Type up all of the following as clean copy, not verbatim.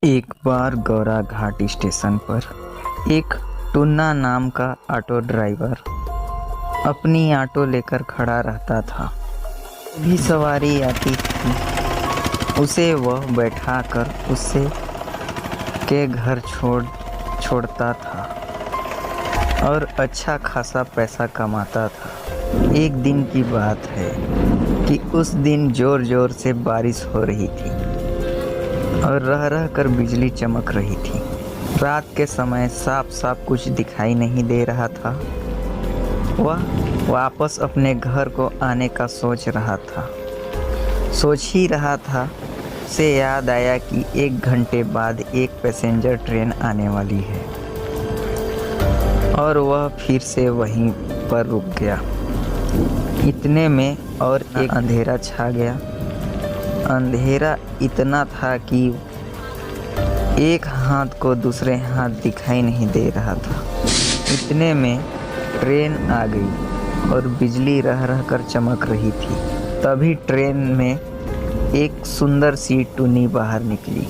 एक बार गौरा घाट स्टेशन पर एक टुन्ना नाम का ऑटो ड्राइवर अपनी ऑटो लेकर खड़ा रहता था। भी सवारी आती थी उसे वह बैठाकर उससे के घर छोड़ता था और अच्छा खासा पैसा कमाता था। एक दिन की बात है कि उस दिन ज़ोर ज़ोर से बारिश हो रही थी और रह रह कर बिजली चमक रही थी। रात के समय साफ साफ कुछ दिखाई नहीं दे रहा था। वह वापस अपने घर को आने का सोच ही रहा था से याद आया कि 1 घंटे बाद एक पैसेंजर ट्रेन आने वाली है और वह फिर से वहीं पर रुक गया। इतने में और एक अंधेरा छा गया। अंधेरा इतना था कि एक हाथ को दूसरे हाथ दिखाई नहीं दे रहा था। इतने में ट्रेन आ गई और बिजली रह रह कर चमक रही थी। तभी ट्रेन में एक सुंदर सी टुन्नी बाहर निकली।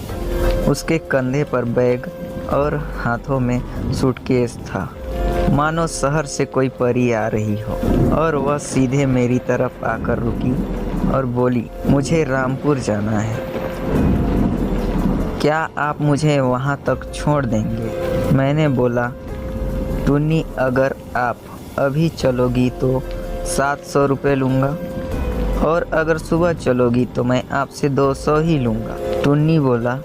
उसके कंधे पर बैग और हाथों में सूटकेस था, मानो शहर से कोई परी आ रही हो। और वह सीधे मेरी तरफ आकर रुकी और बोली, मुझे रामपुर जाना है, क्या आप मुझे वहाँ तक छोड़ देंगे? मैंने बोला, टुन्नी अगर आप अभी चलोगी तो 700 रुपये लूँगा और अगर सुबह चलोगी तो मैं आपसे 200 ही लूँगा। टुन्नी बोला,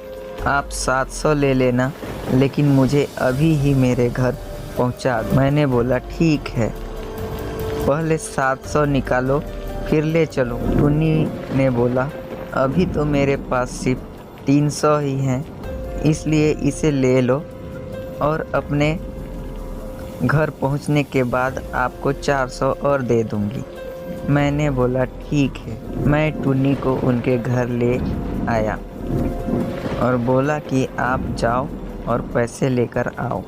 आप 700 ले लेना लेकिन मुझे अभी ही मेरे घर पहुँचा। मैंने बोला, ठीक है, पहले 700 निकालो फिर ले चलो। टुन्नी ने बोला, अभी तो मेरे पास सिर्फ 300 ही हैं, इसलिए इसे ले लो और अपने घर पहुंचने के बाद आपको 400 और दे दूंगी। मैंने बोला, ठीक है। मैं टुन्नी को उनके घर ले आया और बोला कि आप जाओ और पैसे लेकर आओ।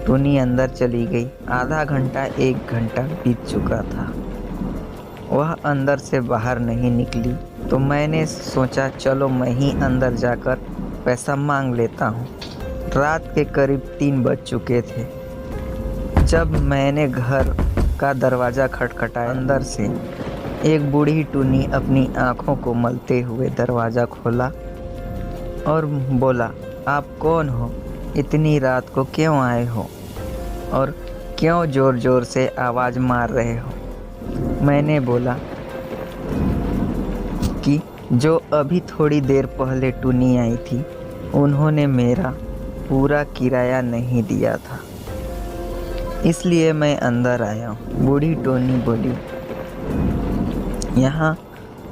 टुन्नी अंदर चली गई। आधा घंटा 1 घंटा बीत चुका था, वह अंदर से बाहर नहीं निकली। तो मैंने सोचा चलो मैं ही अंदर जाकर पैसा मांग लेता हूँ। रात के करीब 3 बज चुके थे जब मैंने घर का दरवाज़ा खटखटाया। अंदर से एक बूढ़ी टुन्नी अपनी आँखों को मलते हुए दरवाज़ा खोला और बोला, आप कौन हो? इतनी रात को क्यों आए हो और क्यों ज़ोर ज़ोर से आवाज़ मार रहे हो? मैंने बोला कि जो अभी थोड़ी देर पहले टुन्नी आई थी उन्होंने मेरा पूरा किराया नहीं दिया था, इसलिए मैं अंदर आया हूँ। बूढ़ी टुन्नी बोली, यहाँ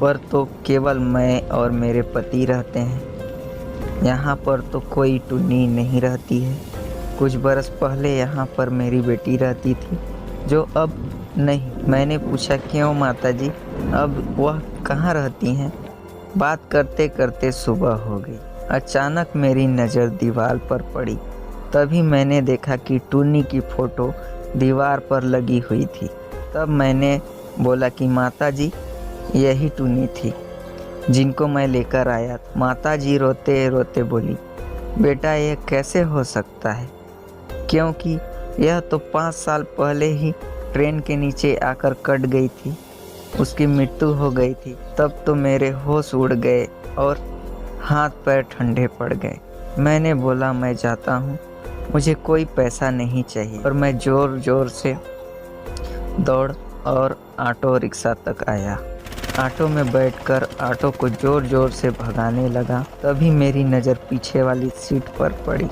पर तो केवल मैं और मेरे पति रहते हैं, यहाँ पर तो कोई टुन्नी नहीं रहती है। कुछ बरस पहले यहाँ पर मेरी बेटी रहती थी जो अब नहीं। मैंने पूछा, क्यों माताजी, अब वह कहाँ रहती हैं? बात करते करते सुबह हो गई। अचानक मेरी नज़र दीवार पर पड़ी। तभी मैंने देखा कि टुन्नी की फ़ोटो दीवार पर लगी हुई थी। तब मैंने बोला कि माताजी, यही टुन्नी थी जिनको मैं लेकर आया था। माताजी रोते रोते बोली, बेटा ये कैसे हो सकता है, क्योंकि यह तो 5 साल पहले ही ट्रेन के नीचे आकर कट गई थी, उसकी मृत्यु हो गई थी। तब तो मेरे होश उड़ गए और हाथ पैर ठंडे पड़ गए। मैंने बोला, मैं जाता हूँ, मुझे कोई पैसा नहीं चाहिए। और मैं ज़ोर ज़ोर से दौड़ और ऑटो रिक्शा तक आया। ऑटो में बैठकर ऑटो को ज़ोर ज़ोर से भगाने लगा। तभी मेरी नज़र पीछे वाली सीट पर पड़ी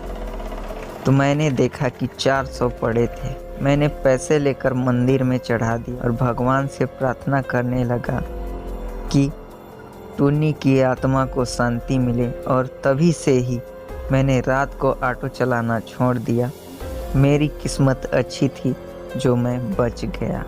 तो मैंने देखा कि 400 पड़े थे। मैंने पैसे लेकर मंदिर में चढ़ा दिया और भगवान से प्रार्थना करने लगा कि टुन्नी की आत्मा को शांति मिले। और तभी से ही मैंने रात को ऑटो चलाना छोड़ दिया। मेरी किस्मत अच्छी थी जो मैं बच गया।